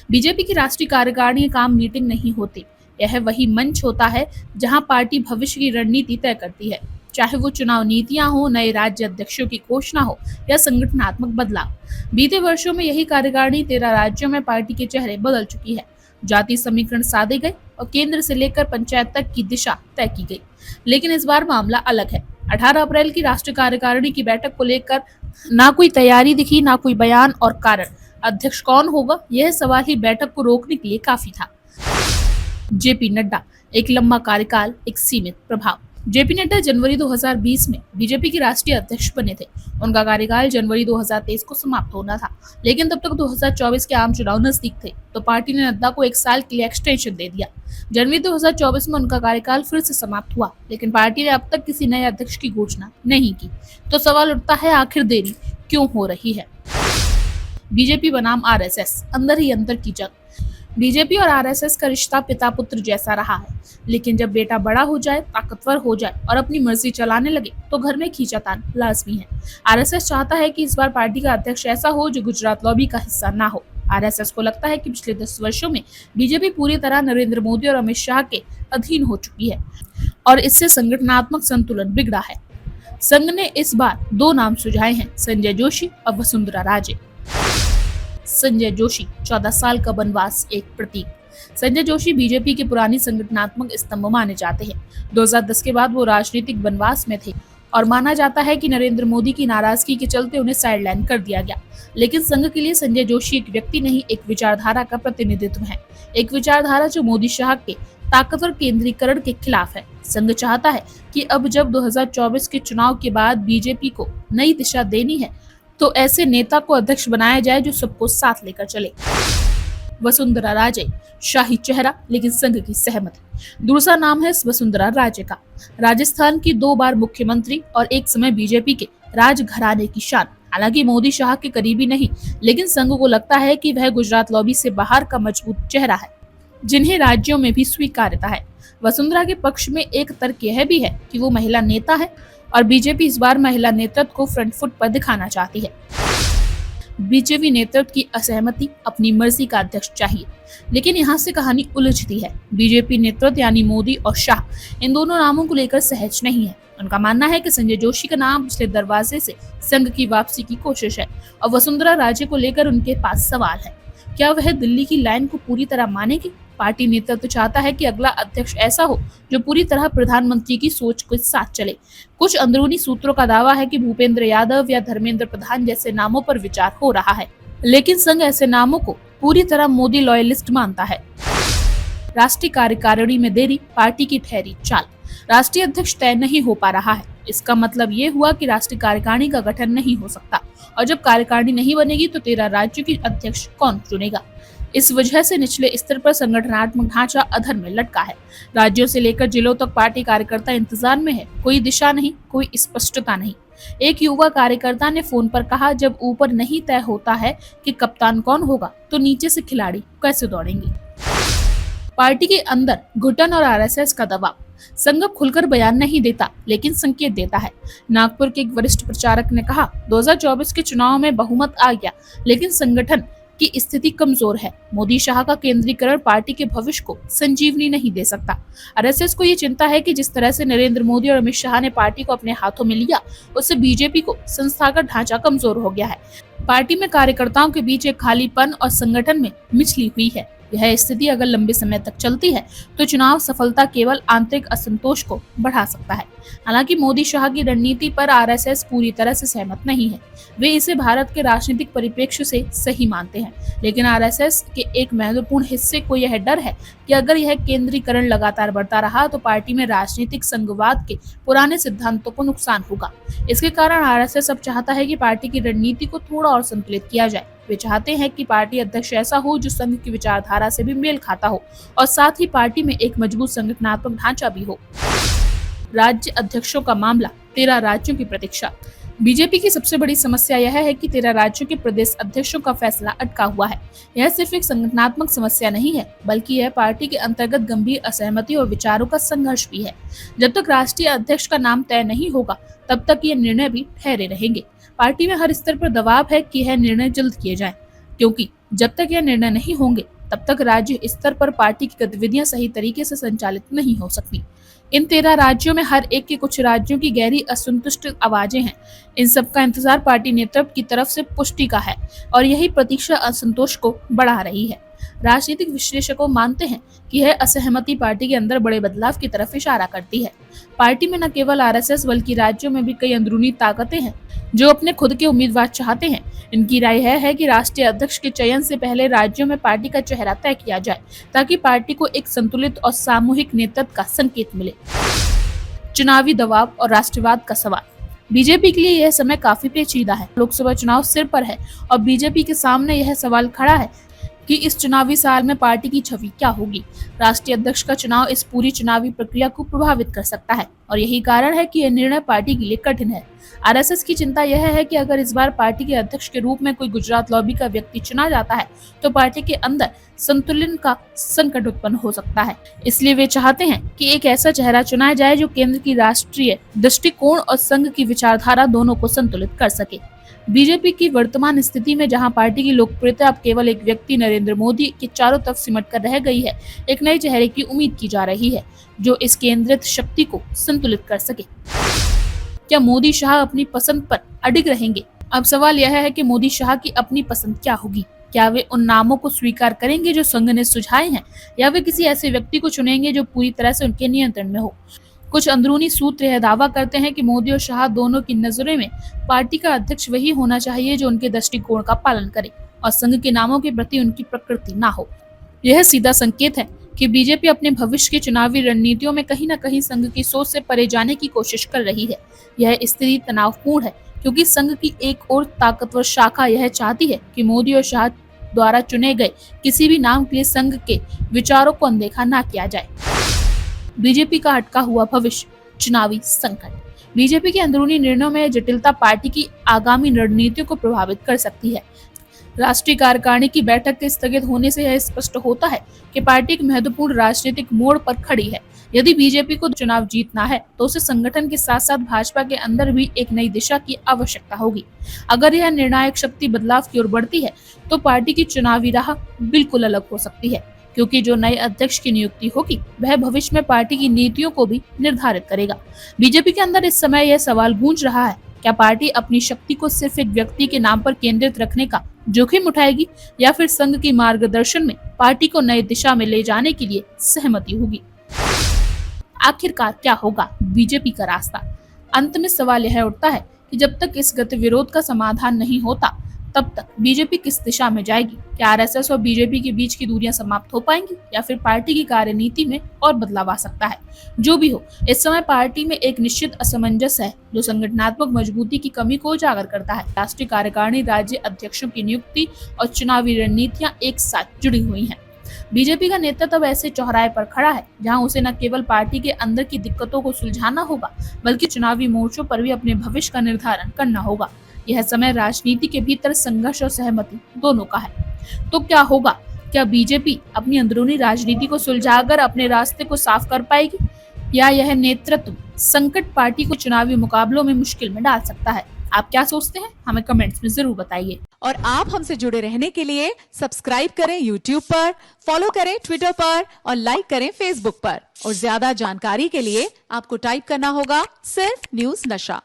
BJP की राष्ट्रीय कार्यकारिणी काम मीटिंग नहीं होती। यह वही मंच होता है जहां पार्टी भविष्य की रणनीति तय करती है, चाहे वो चुनाव नीतियां हो, नए राज्य अध्यक्षों की घोषणा हो या संगठनात्मक बदलाव। बीते वर्षों में यही कार्यकारिणी 13 राज्यों में पार्टी के चेहरे बदल चुकी है। जाति समीकरण साधे गए और केंद्र से लेकर पंचायत तक की दिशा तय की गई। लेकिन इस बार मामला अलग है। 18 अप्रैल की राष्ट्रीय कार्यकारिणी की बैठक को लेकर ना कोई तैयारी दिखी, ना कोई बयान और कारण। अध्यक्ष कौन होगा, यह सवाल ही बैठक को रोकने के लिए काफी था। जेपी नड्डा, एक लंबा कार्यकाल, एक सीमित प्रभाव। जेपी नड्डा जनवरी 2020 में बीजेपी के राष्ट्रीय अध्यक्ष बने थे। उनका कार्यकाल जनवरी 2023 को समाप्त होना था, लेकिन तब तक 2024 के आम चुनाव नजदीक थे, तो पार्टी ने नड्डा को 1 साल के लिए एक्सटेंशन दे दिया। जनवरी 2024 में उनका कार्यकाल फिर से समाप्त हुआ, लेकिन पार्टी ने अब तक किसी नए अध्यक्ष की घोषणा नहीं की। तो सवाल उठता है, आखिर देरी क्यों हो रही है? बीजेपी बनाम आरएसएस, अंदर ही अंदर की जंग। बीजेपी और आरएसएस का रिश्ता पिता पुत्र जैसा रहा है, लेकिन जब बेटा बड़ा हो जाए, ताकतवर हो जाए और अपनी मर्जी चलाने लगे, तो घर में खींचातान लाजमी है। आरएसएस चाहता है कि इस बार पार्टी का अध्यक्ष ऐसा हो जो गुजरात लॉबी का हिस्सा ना हो। आरएसएस को लगता है कि पिछले 10 वर्षों में बीजेपी पूरी तरह नरेंद्र मोदी और अमित शाह के अधीन हो चुकी है और इससे संगठनात्मक संतुलन बिगड़ा है। संघ ने इस बार 2 नाम सुझाए हैं, संजय जोशी और वसुंधरा राजे। संजय जोशी, 14 साल का वनवास एक प्रतीक। संजय जोशी बीजेपी के पुरानी संगठनात्मक स्तंभ माने जाते हैं। 2010 के बाद वो राजनीतिक वनवास में थे और माना जाता है कि नरेंद्र मोदी की नाराजगी के चलते उन्हें साइडलाइन कर दिया गया। लेकिन संघ के लिए संजय जोशी एक व्यक्ति नहीं, एक विचारधारा का प्रतिनिधित्व है। एक विचारधारा जो मोदी शाह के ताकतवर केंद्रीकरण के खिलाफ है। संघ चाहता है कि अब जब 2024 के चुनाव के बाद बीजेपी को नई दिशा देनी है, तो ऐसे नेता को अध्यक्ष बनाया जाए जो सबको साथ लेकर चले। वसुंधरा राजे, शाही चेहरा लेकिन संघ की सहमति। दूसरा नाम है वसुंधरा राजे का। राजस्थान की 2 बार मुख्यमंत्री और एक समय बीजेपी के राजघराने की शान। हालांकि मोदी शाह के करीबी नहीं, लेकिन संघ को लगता है कि वह गुजरात लॉबी से बाहर का मजबूत चेहरा है, जिन्हें राज्यों में भी स्वीकार्यता है। वसुंधरा के पक्ष में एक तर्क यह भी है कि वो महिला नेता है और बीजेपी इस बार महिला नेतृत्व को फ्रंट फुट पर दिखाना चाहती है। बीजेपी नेतृत्व की असहमति, अपनी मर्जी का अध्यक्ष चाहिए, लेकिन यहाँ से कहानी उलझती है। बीजेपी नेतृत्व यानी मोदी और शाह, इन दोनों नामों को लेकर सहज नहीं है। उनका मानना है कि संजय जोशी का नाम पिछले दरवाजे से संघ की वापसी की कोशिश है और वसुंधरा राजे को लेकर उनके पास सवाल है। क्या वह दिल्ली की लाइन को पूरी तरह मानेगी? पार्टी नेतृत्व चाहता है कि अगला अध्यक्ष ऐसा हो जो पूरी तरह प्रधानमंत्री की सोच के साथ चले। कुछ अंदरूनी सूत्रों का दावा है कि भूपेंद्र यादव या धर्मेंद्र प्रधान जैसे नामों पर विचार हो रहा है, लेकिन संघ ऐसे नामों को पूरी तरह मोदी लॉयलिस्ट मानता है। राष्ट्रीय कार्यकारिणी में देरी, पार्टी की ठहरी चाल। राष्ट्रीय अध्यक्ष तय नहीं हो पा रहा है। इसका मतलब ये हुआ कि राष्ट्रीय कार्यकारिणी का गठन नहीं हो सकता, और जब कार्यकारिणी नहीं बनेगी तो 13 राज्यों की अध्यक्ष कौन चुनेगा? इस वजह से निचले स्तर पर संगठनात्मक ढांचा अधर में लटका है। राज्यों से लेकर जिलों तक पार्टी कार्यकर्ता इंतजार में है। कोई दिशा नहीं, कोई स्पष्टता नहीं। एक युवा कार्यकर्ता ने फोन पर कहा, जब ऊपर नहीं तय होता है कि कप्तान कौन होगा, तो नीचे से खिलाड़ी कैसे दौड़ेंगे? पार्टी के अंदर घुटन और आरएसएस का दबाव। संघ खुलकर बयान नहीं देता, लेकिन संकेत देता है। नागपुर के एक वरिष्ठ प्रचारक ने कहा, 2024 के चुनाव में बहुमत आ गया, लेकिन संगठन की स्थिति कमजोर है। मोदी शाह का केंद्रीकरण पार्टी के भविष्य को संजीवनी नहीं दे सकता। आरएसएस को ये चिंता है कि जिस तरह से नरेंद्र मोदी और अमित शाह ने पार्टी को अपने हाथों में लिया, उससे बीजेपी को संस्थागत ढांचा कमजोर हो गया है। पार्टी में कार्यकर्ताओं के बीच एक खालीपन और संगठन में मिचली हुई है। यह स्थिति अगर लंबे समय तक चलती है तो चुनाव सफलता केवल आंतरिक असंतोष को बढ़ा सकता है। हालांकि मोदी शाह की रणनीति पर आरएसएस पूरी तरह से सहमत नहीं है। वे इसे भारत के राजनीतिक परिप्रेक्ष्य से सही मानते हैं, लेकिन आरएसएस के एक महत्वपूर्ण हिस्से को यह डर है कि अगर यह केंद्रीकरण लगातार बढ़ता रहा तो पार्टी में राजनीतिक संघवाद के पुराने सिद्धांतों को नुकसान होगा। इसके कारण आरएसएस अब चाहता है कि पार्टी की रणनीति को थोड़ा और संतुलित किया जाए। वे चाहते हैं कि पार्टी अध्यक्ष ऐसा हो जो संघ की विचारधारा से भी मेल खाता हो और साथ ही पार्टी में एक मजबूत संगठनात्मक ढांचा भी हो। राज्य अध्यक्षों का मामला, 13 राज्यों की प्रतीक्षा। बीजेपी की सबसे बड़ी समस्या यह है कि 13 राज्यों के प्रदेश अध्यक्षों का फैसला अटका हुआ है। यह सिर्फ एक संगठनात्मक समस्या नहीं है, बल्कि यह पार्टी के अंतर्गत गंभीर असहमति और विचारों का संघर्ष भी है। जब तक राष्ट्रीय अध्यक्ष का नाम तय नहीं होगा, तब तक ये निर्णय भी ठहरे रहेंगे। पार्टी में हर स्तर पर दबाव है कि यह निर्णय जल्द किए जाएं, क्योंकि जब तक यह निर्णय नहीं होंगे तब तक राज्य स्तर पर पार्टी की गतिविधियां सही तरीके से संचालित नहीं हो सकती। इन 13 राज्यों में हर एक के कुछ राज्यों की गहरी असंतुष्ट आवाजें हैं। इन सबका इंतजार पार्टी नेतृत्व की तरफ से पुष्टि का है और यही प्रतीक्षा असंतोष को बढ़ा रही है। राजनीतिक विश्लेषकों मानते हैं कि यह असहमति पार्टी के अंदर बड़े बदलाव की तरफ इशारा करती है। पार्टी में न केवल आरएसएस बल्कि राज्यों में भी कई अंदरूनी ताकतें हैं जो अपने खुद के उम्मीदवार चाहते हैं। इनकी राय है कि राष्ट्रीय अध्यक्ष के चयन से पहले राज्यों में पार्टी का चेहरा तय किया जाए ताकि पार्टी को एक संतुलित और सामूहिक नेतृत्व का संकेत मिले। चुनावी दबाव और राष्ट्रवाद का सवाल। बीजेपी के लिए यह समय काफी पेचीदा है। लोकसभा चुनाव सिर पर है और बीजेपी के सामने यह सवाल खड़ा है कि इस चुनावी साल में पार्टी की छवि क्या होगी। राष्ट्रीय अध्यक्ष का चुनाव इस पूरी चुनावी प्रक्रिया को प्रभावित कर सकता है और यही कारण है कि यह निर्णय पार्टी के लिए कठिन है। आरएसएस की चिंता यह है कि अगर इस बार पार्टी के अध्यक्ष के रूप में कोई गुजरात लॉबी का व्यक्ति चुना जाता है तो पार्टी के अंदर संतुलन का संकट उत्पन्न हो सकता है। इसलिए वे चाहते हैं कि एक ऐसा चेहरा चुना जाए जो केंद्र की राष्ट्रीय दृष्टिकोण और संघ की विचारधारा दोनों को संतुलित कर सके। बीजेपी की वर्तमान स्थिति में जहां पार्टी की लोकप्रियता अब केवल एक व्यक्ति नरेंद्र मोदी के चारों तरफ सिमट कर रह गई है, एक नए चेहरे की उम्मीद की जा रही है जो इस केंद्रित शक्ति को संतुलित कर सके। क्या मोदी शाह अपनी पसंद पर अडिग रहेंगे? अब सवाल यह है कि मोदी शाह की अपनी पसंद क्या होगी। क्या वे उन नामों को स्वीकार करेंगे जो संघ ने सुझाए हैं या वे किसी ऐसे व्यक्ति को चुनेंगे जो पूरी तरह से उनके नियंत्रण में हो। कुछ अंदरूनी सूत्र यह दावा करते हैं कि मोदी और शाह दोनों की नजरों में पार्टी का अध्यक्ष वही होना चाहिए जो उनके दृष्टिकोण का पालन करे और संघ के नामों के प्रति उनकी प्रकृति ना हो। यह सीधा संकेत है कि बीजेपी अपने भविष्य की चुनावी रणनीतियों में कहीं न कहीं संघ की सोच से परे जाने की कोशिश कर रही है। यह स्थिति तनावपूर्ण है क्योंकि संघ की एक और ताकतवर शाखा यह चाहती है कि मोदी और शाह द्वारा चुने गए किसी भी नाम के लिए संघ के विचारों को अनदेखा न किया जाए। बीजेपी का अटका हुआ भविष्य, चुनावी संकट। बीजेपी के अंदरूनी निर्णयों में जटिलता पार्टी की आगामी रणनीतियों को प्रभावित कर सकती है। राष्ट्रीय कार्यकारिणी की बैठक के स्थगित होने से यह स्पष्ट होता है कि पार्टी एक महत्वपूर्ण राजनीतिक मोड़ पर खड़ी है। यदि बीजेपी को चुनाव जीतना है तो उसे संगठन के साथ साथ भाजपा के अंदर भी एक नई दिशा की आवश्यकता होगी। अगर यह निर्णायक शक्ति बदलाव की ओर बढ़ती है तो पार्टी की चुनावी राह बिल्कुल अलग हो सकती है, क्योंकि जो नए अध्यक्ष की नियुक्ति होगी वह भविष्य में पार्टी की नीतियों को भी निर्धारित करेगा। बीजेपी के अंदर इस समय यह सवाल गूंज रहा है, क्या पार्टी अपनी शक्ति को सिर्फ एक व्यक्ति के नाम पर केंद्रित रखने का जोखिम उठाएगी या फिर संघ की मार्गदर्शन में पार्टी को नई दिशा में ले जाने के लिए सहमति होगी। आखिरकार क्या होगा बीजेपी का रास्ता? अंत में सवाल यह उठता है कि जब तक इस गतिविरोध का समाधान नहीं होता तब तक बीजेपी किस दिशा में जाएगी। क्या आरएसएस और बीजेपी के बीच की दूरियां समाप्त हो पाएंगी या फिर पार्टी की कार्यनीति में और बदलाव आ सकता है। जो भी हो, इस समय पार्टी में एक निश्चित असमंजस है जो संगठनात्मक मजबूती की कमी को उजागर करता है। राष्ट्रीय कार्यकारिणी, राज्य अध्यक्षों की नियुक्ति और चुनावी रणनीतियां एक साथ जुड़ी हुई हैं। बीजेपी का नेतृत्व अब ऐसे चौराहे पर खड़ा है जहां उसे न केवल पार्टी के अंदर की दिक्कतों को सुलझाना होगा बल्कि चुनावी मोर्चों पर भी अपने भविष्य का निर्धारण करना होगा। यह समय राजनीति के भीतर संघर्ष और सहमति दोनों का है। तो क्या होगा? क्या बीजेपी अपनी अंदरूनी राजनीति को सुलझाकर अपने रास्ते को साफ कर पाएगी या यह नेतृत्व संकट पार्टी को चुनावी मुकाबलों में मुश्किल में डाल सकता है? आप क्या सोचते हैं? हमें कमेंट्स में जरूर बताइए। और आप हमसे जुड़े रहने के लिए सब्सक्राइब करें YouTube पर, फॉलो करें Twitter पर और लाइक करें Facebook पर। और ज्यादा जानकारी के लिए आपको टाइप करना होगा सिर्फ न्यूज नशा।